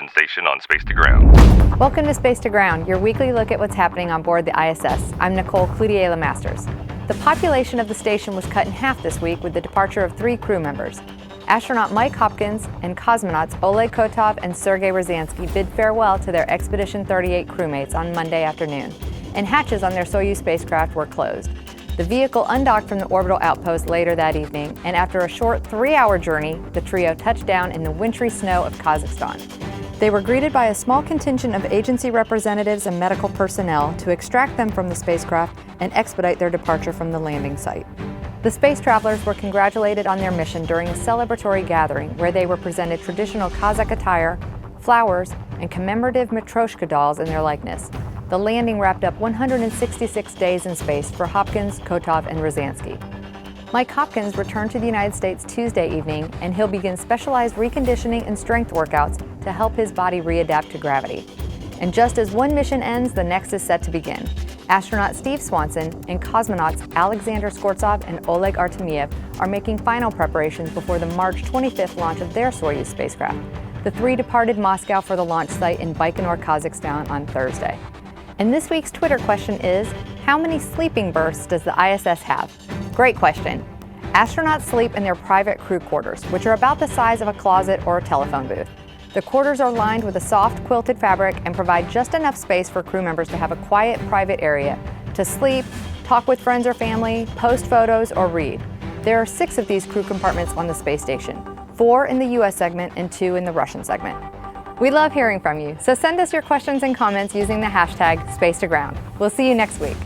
mission station on Space to Ground. Welcome to Space to Ground, your weekly look at what's happening on board the ISS. I'm Nicole Cloutier-Lemasters. The population of the station was cut in half this week with the departure of 3 crew members. Astronaut Mike Hopkins and cosmonauts Oleg Kotov and Sergei Rosansky bid farewell to their Expedition 38 crewmates on Monday afternoon, and hatches on their Soyuz spacecraft were closed. The vehicle undocked from the orbital outpost later that evening, and after a short 3-hour journey, the trio touched down in the wintry snow of Kazakhstan. They were greeted by a small contingent of agency representatives and medical personnel to extract them from the spacecraft and expedite their departure from the landing site. The space travelers were congratulated on their mission during a celebratory gathering where they were presented traditional Kazakh attire, flowers, and commemorative Matryoshka dolls in their likeness. The landing wrapped up 166 days in space for Hopkins, Kotov, and Rosansky. Mike Hopkins returned to the United States Tuesday evening, and he'll begin specialized reconditioning and strength workouts to help his body readapt to gravity. And just as one mission ends, the next is set to begin. Astronaut Steve Swanson and cosmonauts Alexander Skvortsov and Oleg Artemyev are making final preparations before the March 25th launch of their Soyuz spacecraft. The 3 departed Moscow for the launch site in Baikonur, Kazakhstan on Thursday. And this week's Twitter question is, how many sleeping berths does the ISS have? Great question. Astronauts sleep in their private crew quarters, which are about the size of a closet or a telephone booth. The quarters are lined with a soft quilted fabric and provide just enough space for crew members to have a quiet, private area to sleep, talk with friends or family, post photos, or read. There are 6 of these crew compartments on the space station, 4 in the US segment and 2 in the Russian segment. We love hearing from you, so send us your questions and comments using the hashtag #SpaceToGround. We'll see you next week.